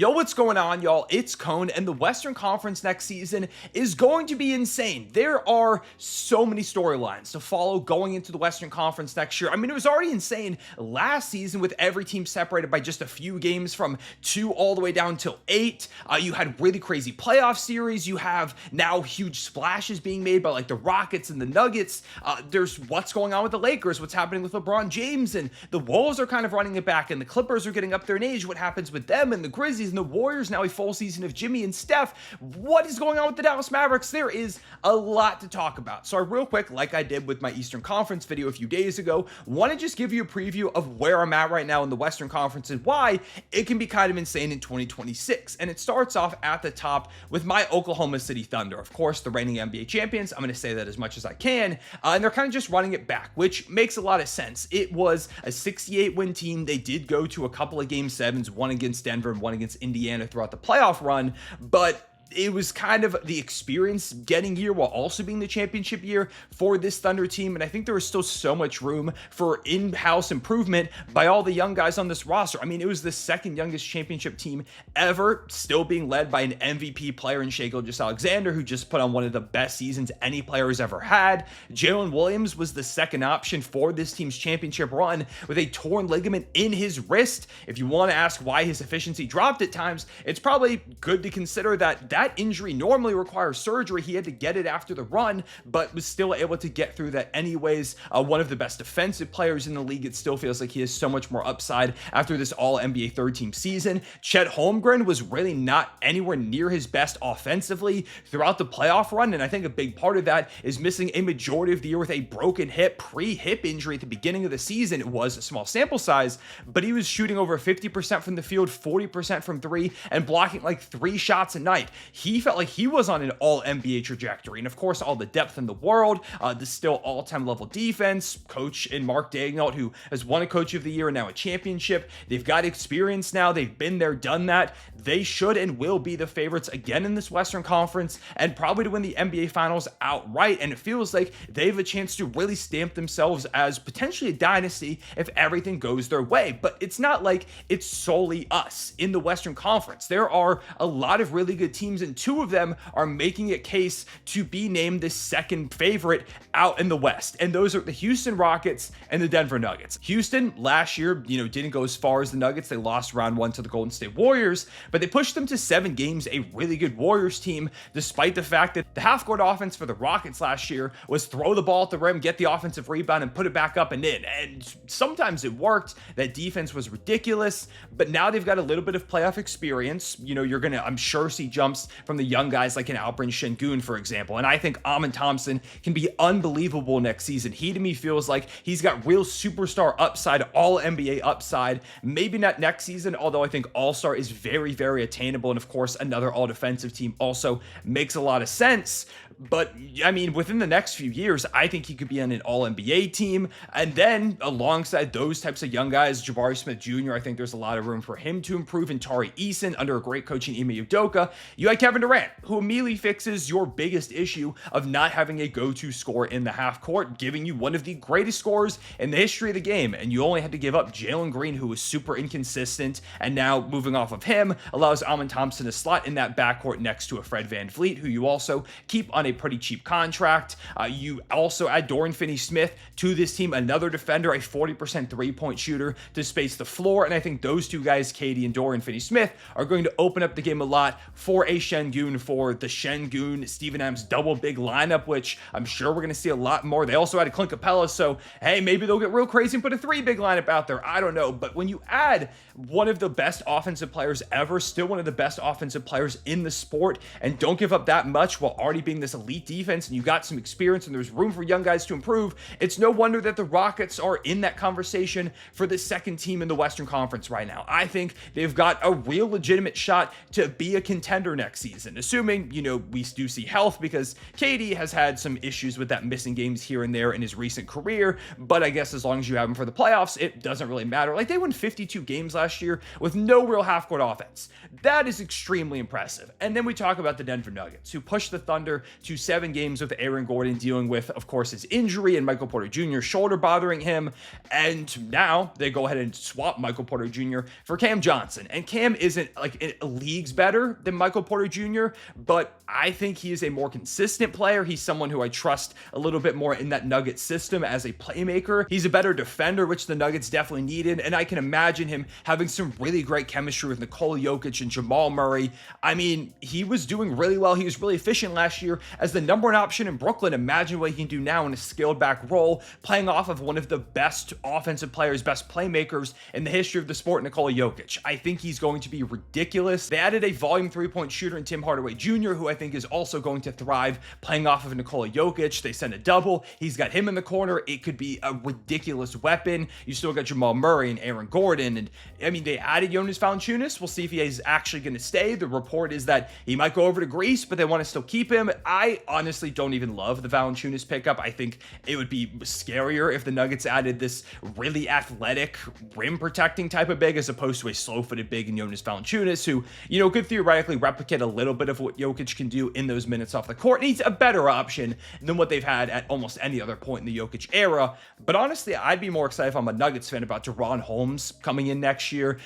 Yo, what's going on, y'all? It's Cone, and the Western Conference next season is going to be insane. There are so many storylines to follow going into the Western Conference next year. I mean, it was already insane last season with every team separated by just a few games from 2 all the way down till 8. You had really crazy playoff series. You have now huge splashes being made by like the Rockets and the Nuggets. There's what's going on with the Lakers, what's happening with LeBron James, and the Wolves are kind of running it back, and the Clippers are getting up there in age. What happens with them, and the Grizzlies and the Warriors, now a full season of Jimmy and Steph. What is going on with the Dallas Mavericks? There is a lot to talk about. So real quick, like I did with my Eastern Conference video a few days ago, want to just give you a preview of where I'm at right now in the Western Conference and why it can be kind of insane in 2026. And it starts off at the top with my Oklahoma City Thunder. Of course, the reigning NBA champions. I'm going to say that as much as I can. And they're kind of just running it back, which makes a lot of sense. It was a 68-win team. They did go to a couple of Game 7s, one against Denver and one against Indiana throughout the playoff run, but it was kind of the experience getting year while also being the championship year for this Thunder team. And I think there was still so much room for in-house improvement by all the young guys on this roster. I mean, it was the second youngest championship team ever, still being led by an MVP player in Shai Gilgeous-Alexander, who just put on one of the best seasons any player has ever had. Jalen Williams was the second option for this team's championship run with a torn ligament in his wrist. If you want to ask why his efficiency dropped at times, it's probably good to consider that injury normally requires surgery. He had to get it after the run, but was still able to get through that anyways. One of the best defensive players in the league. It still feels like he has so much more upside after this all-NBA third-team season. Chet Holmgren was really not anywhere near his best offensively throughout the playoff run, and I think a big part of that is missing a majority of the year with a broken hip, pre-hip injury at the beginning of the season. It was a small sample size, but he was shooting over 50% from the field, 40% from 3, and blocking like 3 shots a night. He felt like he was on an all-NBA trajectory. And of course, all the depth in the world, the still all-time level defense, coach in Mark Daigneault, who has won a Coach of the Year and now a championship. They've got experience now. They've been there, done that. They should and will be the favorites again in this Western Conference and probably to win the NBA Finals outright. And it feels like they have a chance to really stamp themselves as potentially a dynasty if everything goes their way. But it's not like it's solely us in the Western Conference. There are a lot of really good teams, and 2 of them are making a case to be named the second favorite out in the West. And those are the Houston Rockets and the Denver Nuggets. Houston last year, didn't go as far as the Nuggets. They lost round 1 to the Golden State Warriors, but they pushed them to 7 games, a really good Warriors team, despite the fact that the half-court offense for the Rockets last year was throw the ball at the rim, get the offensive rebound, and put it back up and in. And sometimes it worked. That defense was ridiculous, but now they've got a little bit of playoff experience. You're going to, I'm sure, see jumps from the young guys like an Alperen Şengün, for example. And I think Amin Thompson can be unbelievable next season. He, to me, feels like he's got real superstar upside, all NBA upside. Maybe not next season, although I think All-Star is very, very attainable. And of course, another all-defensive team also makes a lot of sense. But I mean, within the next few years, I think he could be on an all-NBA team. And then alongside those types of young guys, Jabari Smith Jr., I think there's a lot of room for him to improve. And Tari Eason under a great coach in Ime Udoka. You had Kevin Durant, who immediately fixes your biggest issue of not having a go-to scorer in the half court, giving you one of the greatest scorers in the history of the game. And you only had to give up Jalen Green, who was super inconsistent. And now moving off of him allows Amin Thompson to slot in that backcourt next to a Fred VanVleet, who you also keep on a pretty cheap contract. You also add Dorian Finney-Smith to this team, another defender, a 40% three-point shooter to space the floor. And I think those 2 guys, Katie and Dorian Finney-Smith, are going to open up the game a lot for a Şengün, for the Şengün, Steven Adams double big lineup, which I'm sure we're going to see a lot more. They also added Clint Capella, so hey, maybe they'll get real crazy and put a 3 big lineup out there. I don't know. But when you add one of the best offensive players ever, still one of the best offensive players in the sport, and don't give up that much while already being this elite defense, and you got some experience and there's room for young guys to improve, it's no wonder that the Rockets are in that conversation for the second team in the Western Conference right now. I think they've got a real legitimate shot to be a contender next next season, assuming, we do see health, because KD has had some issues with that missing games here and there in his recent career. But I guess as long as you have him for the playoffs, it doesn't really matter. Like, they won 52 games last year with no real half-court offense. That is extremely impressive. And then we talk about the Denver Nuggets, who pushed the Thunder to 7 games with Aaron Gordon dealing with, of course, his injury and Michael Porter Jr.'s shoulder bothering him. And now they go ahead and swap Michael Porter Jr. for Cam Johnson. And Cam isn't like leagues better than Michael Porter Jr., but I think he is a more consistent player. He's someone who I trust a little bit more in that Nuggets system as a playmaker. He's a better defender, which the Nuggets definitely needed. And I can imagine him having some really great chemistry with Nikola Jokic and Jamal Murray. I mean, he was doing really well. He was really efficient last year as the number 1 option in Brooklyn. Imagine what he can do now in a scaled back role, playing off of one of the best offensive players, best playmakers in the history of the sport, Nikola Jokic. I think he's going to be ridiculous. They added a volume 3-point shooter in Tim Hardaway Jr., who I think is also going to thrive playing off of Nikola Jokic. They sent a double. He's got him in the corner. It could be a ridiculous weapon. You still got Jamal Murray and Aaron Gordon. And I mean, they added Jonas Valanciunas. We'll see if he is actually going to stay. The report is that he might go over to Greece, but they want to still keep him. I honestly don't even love the Valanciunas pickup. I think it would be scarier if the Nuggets added this really athletic rim protecting type of big as opposed to a slow-footed big in Jonas Valanciunas, who, could theoretically replicate a little bit of what Jokic can do in those minutes off the court. And he's a better option than what they've had at almost any other point in the Jokic era. But honestly, I'd be more excited if I'm a Nuggets fan about De'Ron Holmes coming in next year.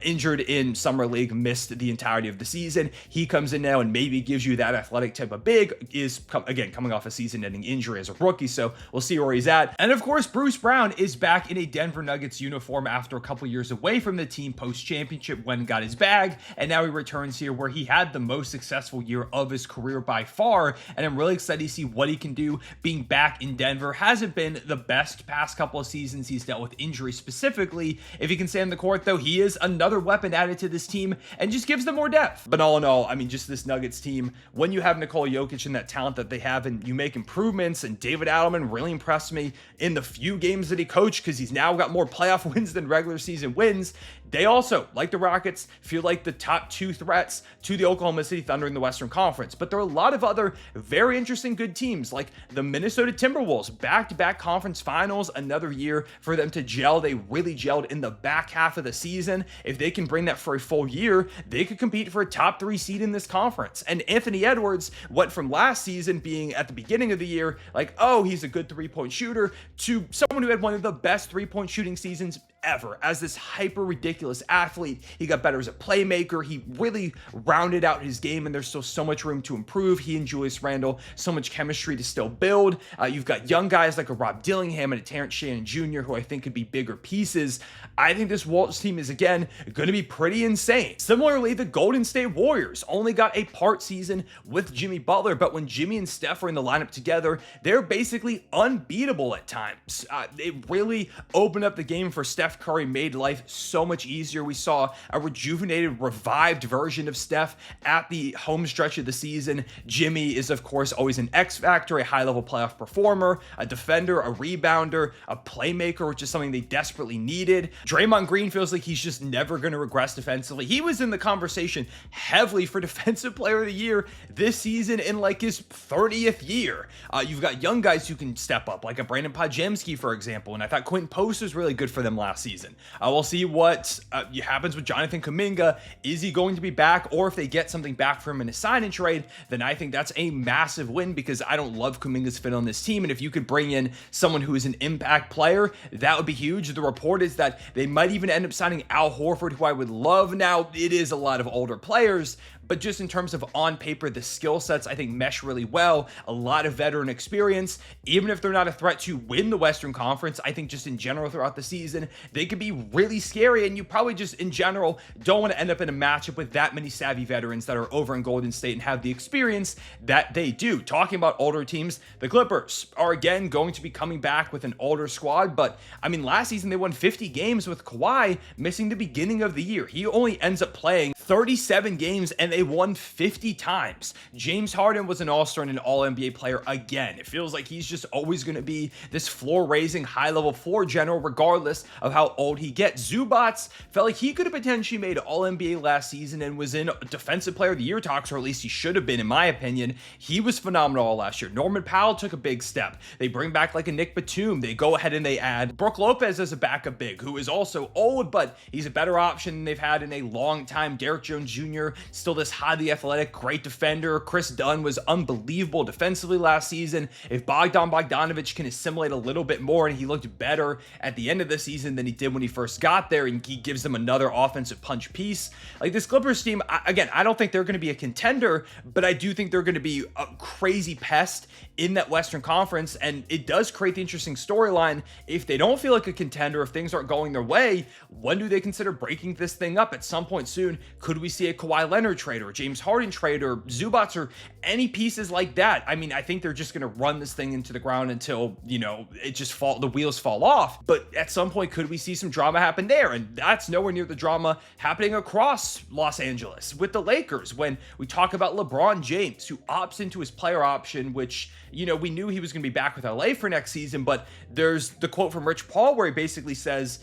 Injured in Summer League, missed the entirety of the season. He comes in now and maybe gives you that athletic type of big, is again coming off a season-ending injury as a rookie, so we'll see where he's at. And of course, Bruce Brown is back in a Denver Nuggets uniform after a couple years away from the team post-championship when he got his bag, and now he returns here where he had the most successful year of his career by far, and I'm really excited to see what he can do being back in Denver. Hasn't been the best past couple of seasons. He's dealt with injury specifically. If he can stay on the court, though, he is another weapon added to this team and just gives them more depth. But all in all, I mean, just this Nuggets team, when you have Nikola Jokic and that talent that they have and you make improvements, and David Adelman really impressed me in the few games that he coached because he's now got more playoff wins than regular season wins. They also, like the Rockets, feel like the top 2 threats to the Oklahoma City Thunder in the Western Conference. But there are a lot of other very interesting good teams, like the Minnesota Timberwolves, back-to-back conference finals, another year for them to gel. They really gelled in the back half of the season. If they can bring that for a full year, they could compete for a top 3 seed in this conference. And Anthony Edwards went from last season being at the beginning of the year, like, oh, he's a good 3-point shooter, to someone who had one of the best 3-point shooting seasons ever. As this hyper ridiculous athlete, he got better as a playmaker. He really rounded out his game, and there's still so much room to improve. He and Julius Randle, so much chemistry to still build. You've got young guys like a Rob Dillingham and a Terrence Shannon Jr., who I think could be bigger pieces. I think this Wolves team is, again, going to be pretty insane. Similarly, the Golden State Warriors only got a part season with Jimmy Butler, but when Jimmy and Steph are in the lineup together, they're basically unbeatable at times. They really opened up the game for Steph Curry, made life so much easier. We saw a rejuvenated, revived version of Steph at the home stretch of the season. Jimmy is, of course, always an X factor, a high-level playoff performer, a defender, a rebounder, a playmaker, which is something they desperately needed. Draymond Green feels like he's just never going to regress defensively. He was in the conversation heavily for Defensive Player of the Year this season in like his 30th year. You've got young guys who can step up, like a Brandon Podjemski, for example, and I thought Quentin Post was really good for them last season. We'll see what happens with Jonathan Kuminga. Is he going to be back? Or if they get something back from him in a sign-and trade, then I think that's a massive win, because I don't love Kuminga's fit on this team. And if you could bring in someone who is an impact player, that would be huge. The report is that they might even end up signing Al Horford, who I would love. Now, it is a lot of older players, but just in terms of on paper, the skill sets I think mesh really well. A lot of veteran experience. Even if they're not a threat to win the Western Conference, I think just in general throughout the season, they could be really scary. And you probably just in general don't want to end up in a matchup with that many savvy veterans that are over in Golden State and have the experience that they do. Talking about older teams, the Clippers are again going to be coming back with an older squad. But I mean, last season they won 50 games with Kawhi missing the beginning of the year. He only ends up playing 37 games and they won 50 times. James Harden was an all-star and an all-NBA player again. It feels like he's just always going to be this floor-raising, high-level floor general regardless of how old he gets. Zubac felt like he could have potentially made all-NBA last season and was in Defensive Player of the Year talks, or at least he should have been in my opinion. He was phenomenal all last year. Norman Powell took a big step. They bring back like a Nick Batum. They go ahead and they add Brook Lopez as a backup big, who is also old, but he's a better option than they've had in a long time. Derrick Jones Jr., still this highly athletic, great defender. Chris Dunn was unbelievable defensively last season. If Bogdanovic can assimilate a little bit more and he looked better at the end of the season than he did when he first got there, and he gives them another offensive punch piece. Like this Clippers team, again, I don't think they're going to be a contender, but I do think they're going to be a crazy pest in that Western Conference, and it does create the interesting storyline. If they don't feel like a contender, if things aren't going their way, when do they consider breaking this thing up? At some point soon, could we see a Kawhi Leonard trade or a James Harden trade or Zubac or any pieces like that? I mean, I think they're just going to run this thing into the ground until, the wheels fall off. But at some point, could we see some drama happen there? And that's nowhere near the drama happening across Los Angeles with the Lakers when we talk about LeBron James, who opts into his player option, which, we knew he was going to be back with LA for next season, but there's the quote from Rich Paul where he basically says,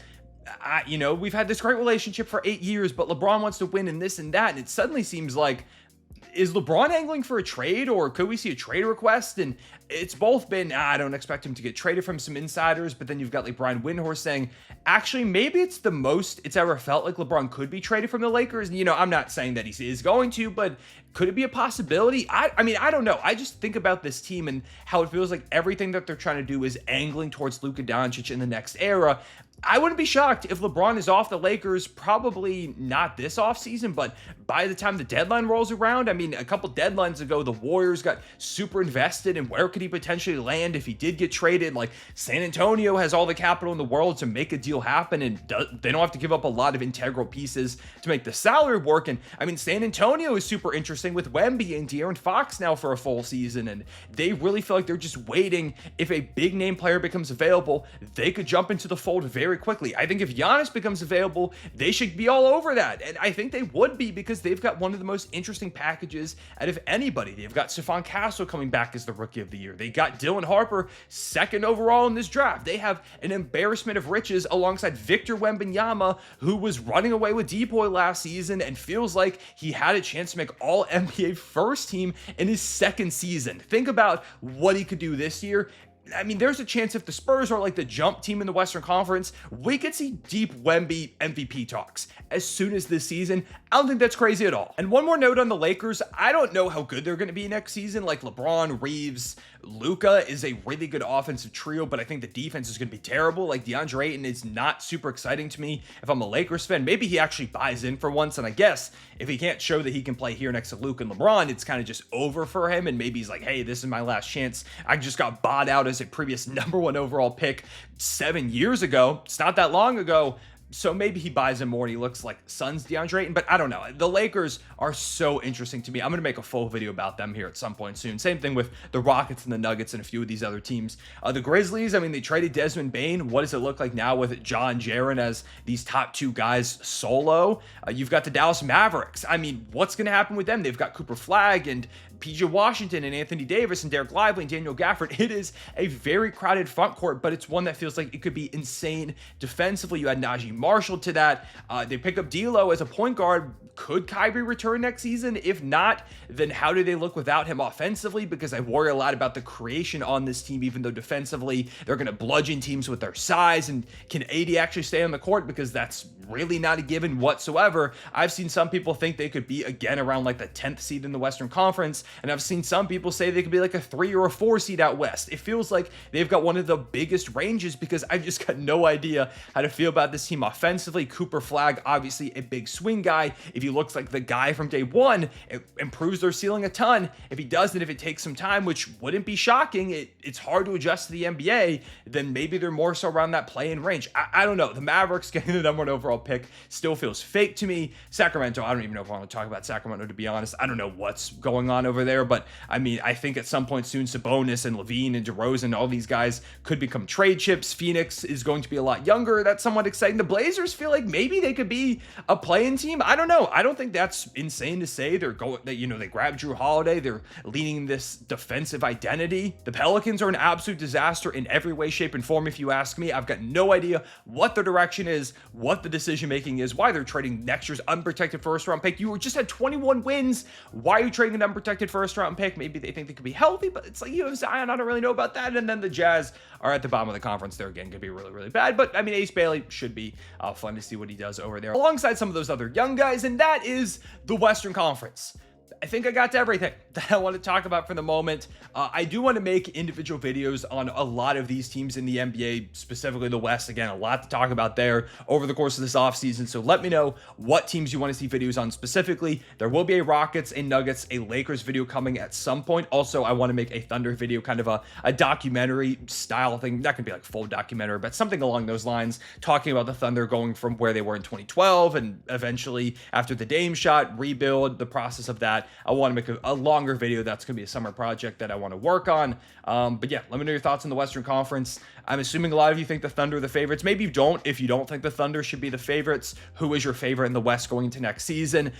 we've had this great relationship for 8 years, but LeBron wants to win and this and that. And it suddenly seems like, is LeBron angling for a trade, or could we see a trade request? And it's both been, I don't expect him to get traded from some insiders, but then you've got like Brian Windhorst saying, actually, maybe it's the most it's ever felt like LeBron could be traded from the Lakers. And, I'm not saying that he is going to, but could it be a possibility? I mean, I don't know. I just think about this team and how it feels like everything that they're trying to do is angling towards Luka Doncic in the next era. I wouldn't be shocked if LeBron is off the Lakers, probably not this offseason, but by the time the deadline rolls around. I mean, a couple deadlines ago, the Warriors got super invested in where could he potentially land if he did get traded. Like San Antonio has all the capital in the world to make a deal happen, and they don't have to give up a lot of integral pieces to make the salary work. And I mean, San Antonio is super interesting with Wemby and De'Aaron Fox now for a full season, and they really feel like they're just waiting. If a big name player becomes available, they could jump into the fold very quickly. I think if Giannis becomes available, they should be all over that. And I think they would be, because they've got one of the most interesting packages out of anybody. They've got Stephon Castle coming back as the Rookie of the Year. They got Dylan Harper second overall in this draft. They have an embarrassment of riches alongside Victor Wembanyama, who was running away with Depoy last season and feels like he had a chance to make all NBA first team in his second season. Think about what he could do this year. I mean, there's a chance if the Spurs are like the jump team in the Western Conference, we could see deep Wemby MVP talks as soon as this season. I don't think that's crazy at all. And one more note on the Lakers. I don't know how good they're going to be next season. Like LeBron, Reeves, Luka is a really good offensive trio, but I think the defense is going to be terrible. Like DeAndre Ayton is not super exciting to me if I'm a Lakers fan. Maybe he actually buys in for once, and I guess if he can't show that he can play here next to Luka and LeBron, it's kind of just over for him, and maybe he's like, hey, this is my last chance. I just got bought out as a previous #1 overall pick 7 years ago. It's not that long ago. So maybe he buys him more and he looks like Suns DeAndre Ayton, but I don't know. The Lakers are so interesting to me. I'm going to make a full video about them here at some point soon. Same thing with the Rockets and the Nuggets and a few of these other teams. The Grizzlies, I mean, they traded Desmond Bane. What does it look like now with John Jaren as these top two guys solo? You've got the Dallas Mavericks. I mean, what's going to happen with them? They've got Cooper Flagg and PJ Washington and Anthony Davis and Derek Lively and Daniel Gafford. It is a very crowded front court, but it's one that feels like it could be insane defensively. You add Najee Marshall to that. They pick up D'Lo as a point guard. Could Kyrie return next season? If not, then how do they look without him offensively? Because I worry a lot about the creation on this team, even though defensively they're going to bludgeon teams with their size. And can AD actually stay on the court? Because that's really not a given whatsoever. I've seen some people think they could be again around like the 10th seed in the Western Conference, and I've seen some people say they could be like a 3 or a 4 seed out west. It feels like they've got one of the biggest ranges, because I've just got no idea how to feel about this team offensively. Cooper Flagg, obviously a big swing guy. If he looks like the guy from day one, it improves their ceiling a ton. If he doesn't, if it takes some time, which wouldn't be shocking, it's hard to adjust to the NBA, then maybe they're more so around that play-in range. I don't know. The Mavericks getting the #1 overall pick still feels fake to me. Sacramento, I don't even know if I want to talk about Sacramento, to be honest. I don't know what's going on over there, but I mean, I think at some point soon, Sabonis and Levine and DeRozan, all these guys could become trade chips. Phoenix is going to be a lot younger. That's somewhat exciting. The Blazers Blazers feel like maybe they could be a play-in team. I don't know. I don't think that's insane to say. They're going, they grabbed Drew Holiday. They're leaning this defensive identity. The Pelicans are an absolute disaster in every way, shape, and form. If you ask me, I've got no idea what their direction is, what the decision making is, why they're trading next year's unprotected first round pick. You just had 21 wins. Why are you trading an unprotected first round pick? Maybe they think they could be healthy, but it's like you have Zion. I don't really know about that. And then the Jazz are at the bottom of the conference. They're again going to be really, really bad. But I mean, Ace Bailey should be fun to see what he does over there alongside some of those other young guys. And that is the Western Conference. I think I got to everything that I want to talk about for the moment. I do want to make individual videos on a lot of these teams in the NBA, specifically the West. Again, a lot to talk about there over the course of this offseason. So let me know what teams you want to see videos on specifically. There will be a Rockets, a Nuggets, a Lakers video coming at some point. Also, I want to make a Thunder video, kind of a documentary style thing. That could be like full documentary, but something along those lines, talking about the Thunder going from where they were in 2012 and eventually after the Dame shot, rebuild, the process of that. I want to make a longer video. That's going to be a summer project that I want to work on. But yeah, let me know your thoughts on the Western Conference. I'm assuming a lot of you think the Thunder are the favorites. Maybe you don't. If you don't think the Thunder should be the favorites, who is your favorite in the West going into next season?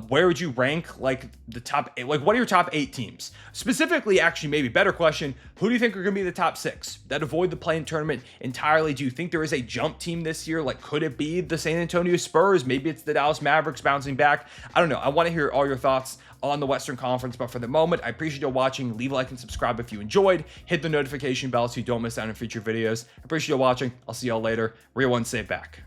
Where would you rank like the top 8? Like, what are your top 8 teams? Specifically, actually, maybe better question, who do you think are going to be the top 6 that avoid the play-in tournament entirely? Do you think there is a jump team this year? Like, could it be the San Antonio Spurs? Maybe it's the Dallas Mavericks bouncing back. I don't know. I want to hear all your thoughts on the Western Conference, but for the moment, I appreciate you watching. Leave a like and subscribe if you enjoyed. Hit the notification bell so you don't miss out on future videos. I appreciate you watching. I'll see y'all later. Real one, save back.